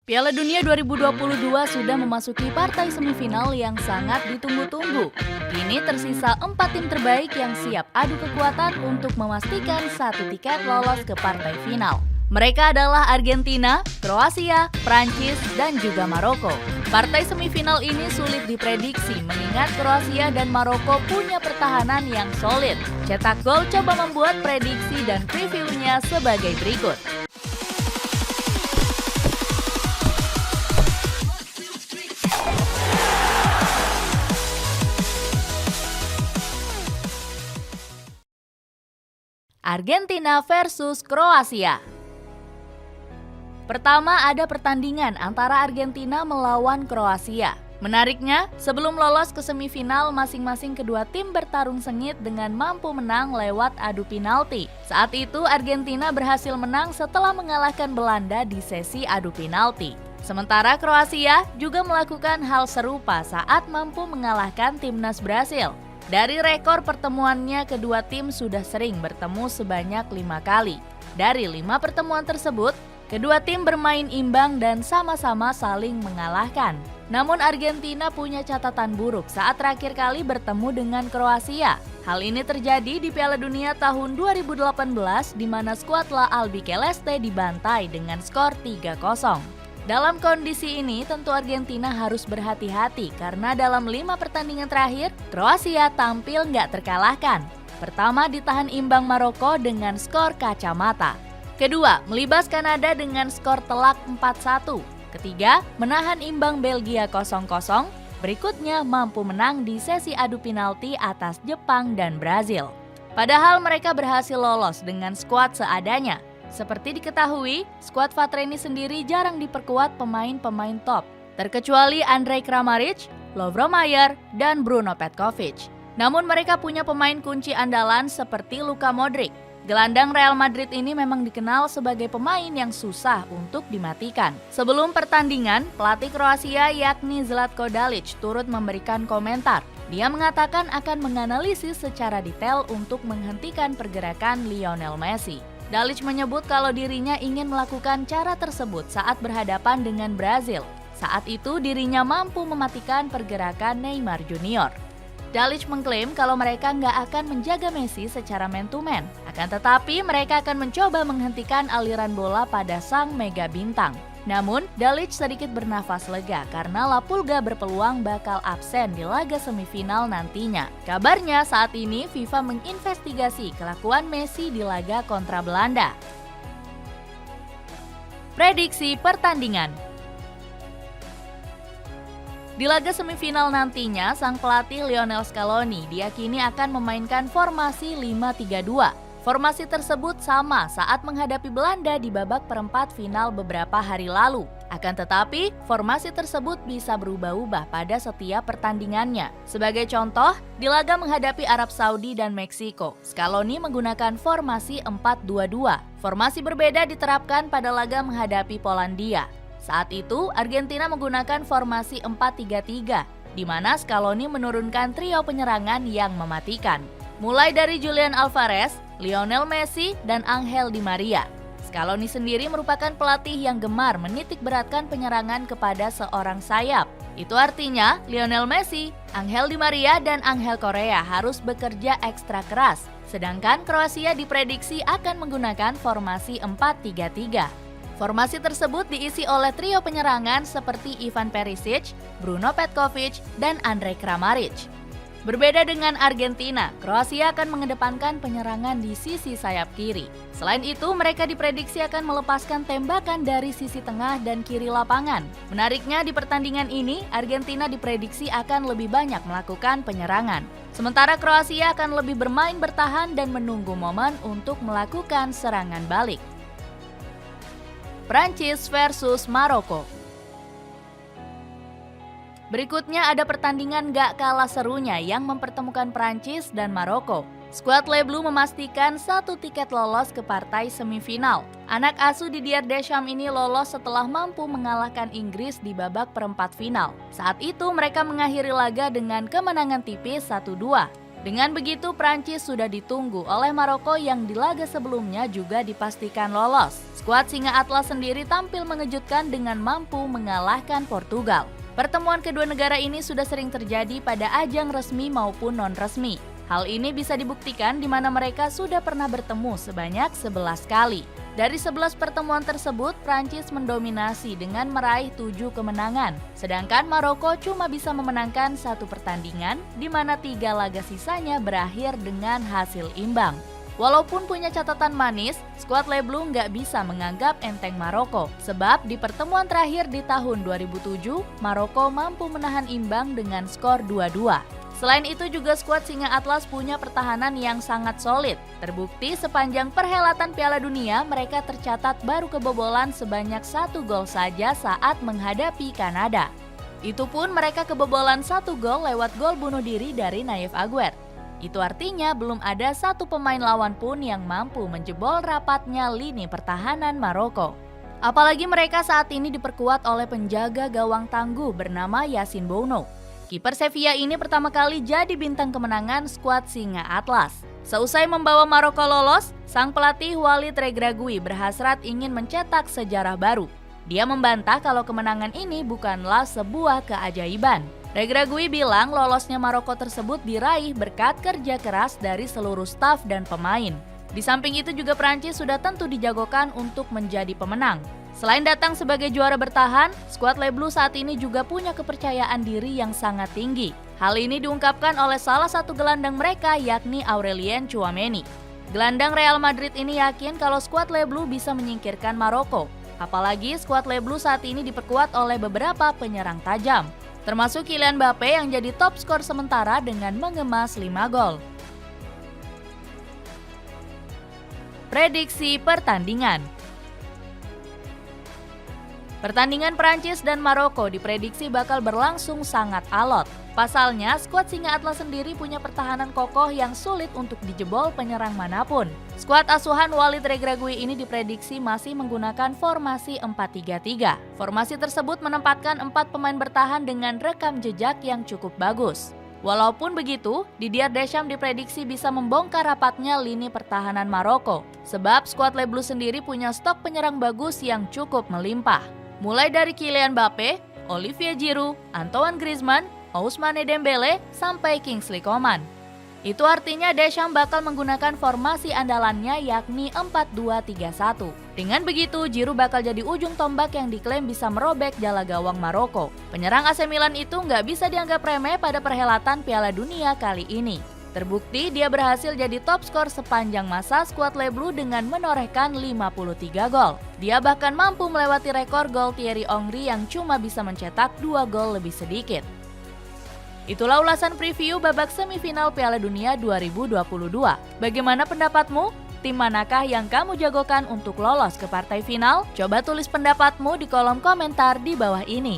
Piala Dunia 2022 sudah memasuki partai semifinal yang sangat ditunggu-tunggu. Kini tersisa 4 tim terbaik yang siap adu kekuatan untuk memastikan satu tiket lolos ke partai final. Mereka adalah Argentina, Kroasia, Prancis, dan juga Maroko. Partai semifinal ini sulit diprediksi mengingat Kroasia dan Maroko punya pertahanan yang solid. Cetak Gol coba membuat prediksi dan previewnya sebagai berikut. Argentina versus Kroasia. Pertama ada pertandingan antara Argentina melawan Kroasia. Menariknya, sebelum lolos ke semifinal, masing-masing kedua tim bertarung sengit dengan mampu menang lewat adu penalti. Saat itu Argentina berhasil menang setelah mengalahkan Belanda di sesi adu penalti. Sementara Kroasia juga melakukan hal serupa saat mampu mengalahkan timnas Brasil. Dari rekor pertemuannya, kedua tim sudah sering bertemu sebanyak 5 kali. Dari 5 pertemuan tersebut, kedua tim bermain imbang dan sama-sama saling mengalahkan. Namun Argentina punya catatan buruk saat terakhir kali bertemu dengan Kroasia. Hal ini terjadi di Piala Dunia tahun 2018 di mana skuad La Albiceleste dibantai dengan skor 3-0. Dalam kondisi ini tentu Argentina harus berhati-hati karena dalam 5 pertandingan terakhir, Kroasia tampil nggak terkalahkan. Pertama ditahan imbang Maroko dengan skor kacamata. Kedua, melibas Kanada dengan skor telak 4-1. Ketiga, menahan imbang Belgia 0-0. Berikutnya mampu menang di sesi adu penalti atas Jepang dan Brazil. Padahal mereka berhasil lolos dengan skuad seadanya. Seperti diketahui, skuad Vatreni sendiri jarang diperkuat pemain-pemain top, terkecuali Andrej Kramaric, Lovro Majer, dan Bruno Petkovic. Namun mereka punya pemain kunci andalan seperti Luka Modric. Gelandang Real Madrid ini memang dikenal sebagai pemain yang susah untuk dimatikan. Sebelum pertandingan, pelatih Kroasia yakni Zlatko Dalic turut memberikan komentar. Dia mengatakan akan menganalisis secara detail untuk menghentikan pergerakan Lionel Messi. Dalic menyebut kalau dirinya ingin melakukan cara tersebut saat berhadapan dengan Brazil. Saat itu dirinya mampu mematikan pergerakan Neymar Junior. Dalic mengklaim kalau mereka nggak akan menjaga Messi secara man-to-man. Akan tetapi mereka akan mencoba menghentikan aliran bola pada sang mega bintang. Namun, Dalic sedikit bernafas lega karena La Pulga berpeluang bakal absen di laga semifinal nantinya. Kabarnya saat ini FIFA menginvestigasi kelakuan Messi di laga kontra Belanda. Prediksi pertandingan. Di laga semifinal nantinya, sang pelatih Lionel Scaloni diyakini akan memainkan formasi 5-3-2. Formasi tersebut sama saat menghadapi Belanda di babak perempat final beberapa hari lalu. Akan tetapi, formasi tersebut bisa berubah-ubah pada setiap pertandingannya. Sebagai contoh, di laga menghadapi Arab Saudi dan Meksiko, Scaloni menggunakan formasi 4-2-2. Formasi berbeda diterapkan pada laga menghadapi Polandia. Saat itu, Argentina menggunakan formasi 4-3-3, di mana Scaloni menurunkan trio penyerangan yang mematikan. Mulai dari Julian Alvarez, Lionel Messi, dan Angel Di Maria. Scaloni sendiri merupakan pelatih yang gemar menitik beratkan penyerangan kepada seorang sayap. Itu artinya Lionel Messi, Angel Di Maria, dan Angel Correa harus bekerja ekstra keras. Sedangkan Kroasia diprediksi akan menggunakan formasi 4-3-3. Formasi tersebut diisi oleh trio penyerangan seperti Ivan Perisic, Bruno Petkovic, dan Andrej Kramaric. Berbeda dengan Argentina, Kroasia akan mengedepankan penyerangan di sisi sayap kiri. Selain itu, mereka diprediksi akan melepaskan tembakan dari sisi tengah dan kiri lapangan. Menariknya di pertandingan ini, Argentina diprediksi akan lebih banyak melakukan penyerangan. Sementara Kroasia akan lebih bermain bertahan dan menunggu momen untuk melakukan serangan balik. Prancis versus Maroko. Berikutnya ada pertandingan gak kalah serunya yang mempertemukan Prancis dan Maroko. Skuad Les Bleus memastikan satu tiket lolos ke partai semifinal. Anak asuh Didier Deschamps ini lolos setelah mampu mengalahkan Inggris di babak perempat final. Saat itu mereka mengakhiri laga dengan kemenangan tipis 1-2. Dengan begitu, Prancis sudah ditunggu oleh Maroko yang di laga sebelumnya juga dipastikan lolos. Skuad Singa Atlas sendiri tampil mengejutkan dengan mampu mengalahkan Portugal. Pertemuan kedua negara ini sudah sering terjadi pada ajang resmi maupun non-resmi. Hal ini bisa dibuktikan di mana mereka sudah pernah bertemu sebanyak 11 kali. Dari 11 pertemuan tersebut, Prancis mendominasi dengan meraih 7 kemenangan. Sedangkan Maroko cuma bisa memenangkan 1 pertandingan, di mana 3 laga sisanya berakhir dengan hasil imbang. Walaupun punya catatan manis, skuad Les Bleus nggak bisa menganggap enteng Maroko. Sebab di pertemuan terakhir di tahun 2007, Maroko mampu menahan imbang dengan skor 2-2. Selain itu juga skuad Singa Atlas punya pertahanan yang sangat solid. Terbukti sepanjang perhelatan Piala Dunia mereka tercatat baru kebobolan sebanyak 1 gol saja saat menghadapi Kanada. Itu pun mereka kebobolan 1 gol lewat gol bunuh diri dari Nayef Aguerd. Itu artinya belum ada 1 pemain lawan pun yang mampu menjebol rapatnya lini pertahanan Maroko. Apalagi mereka saat ini diperkuat oleh penjaga gawang tangguh bernama Yassine Bounou. Kiper Sevilla ini pertama kali jadi bintang kemenangan skuad Singa Atlas. Seusai membawa Maroko lolos, sang pelatih Walid Regragui berhasrat ingin mencetak sejarah baru. Dia membantah kalau kemenangan ini bukanlah sebuah keajaiban. Regragui bilang lolosnya Maroko tersebut diraih berkat kerja keras dari seluruh staf dan pemain. Di samping itu juga Prancis sudah tentu dijagokan untuk menjadi pemenang. Selain datang sebagai juara bertahan, skuad Les Bleus saat ini juga punya kepercayaan diri yang sangat tinggi. Hal ini diungkapkan oleh salah satu gelandang mereka yakni Aurelien Tchouameni. Gelandang Real Madrid ini yakin kalau skuad Les Bleus bisa menyingkirkan Maroko. Apalagi skuad Les Bleus saat ini diperkuat oleh beberapa penyerang tajam, termasuk Kylian Mbappe yang jadi top skor sementara dengan mengemas 5 gol. Prediksi pertandingan. Pertandingan Prancis dan Maroko diprediksi bakal berlangsung sangat alot. Pasalnya, skuad Singa Atlas sendiri punya pertahanan kokoh yang sulit untuk dijebol penyerang manapun. Skuad asuhan Walid Regragui ini diprediksi masih menggunakan formasi 4-3-3. Formasi tersebut menempatkan 4 pemain bertahan dengan rekam jejak yang cukup bagus. Walaupun begitu, Didier Deschamps diprediksi bisa membongkar rapatnya lini pertahanan Maroko. Sebab skuad Les Bleus sendiri punya stok penyerang bagus yang cukup melimpah. Mulai dari Kylian Mbappe, Olivier Giroud, Antoine Griezmann, Ousmane Dembele, sampai Kingsley Coman. Itu artinya Deschamps bakal menggunakan formasi andalannya yakni 4-2-3-1. Dengan begitu, Giroud bakal jadi ujung tombak yang diklaim bisa merobek jala gawang Maroko. Penyerang AC Milan itu nggak bisa dianggap remeh pada perhelatan Piala Dunia kali ini. Terbukti dia berhasil jadi top skor sepanjang masa skuad Les Bleus dengan menorehkan 53 gol. Dia bahkan mampu melewati rekor gol Thierry Henry yang cuma bisa mencetak 2 gol lebih sedikit. Itulah ulasan preview babak semifinal Piala Dunia 2022. Bagaimana pendapatmu? Tim manakah yang kamu jagokan untuk lolos ke partai final? Coba tulis pendapatmu di kolom komentar di bawah ini.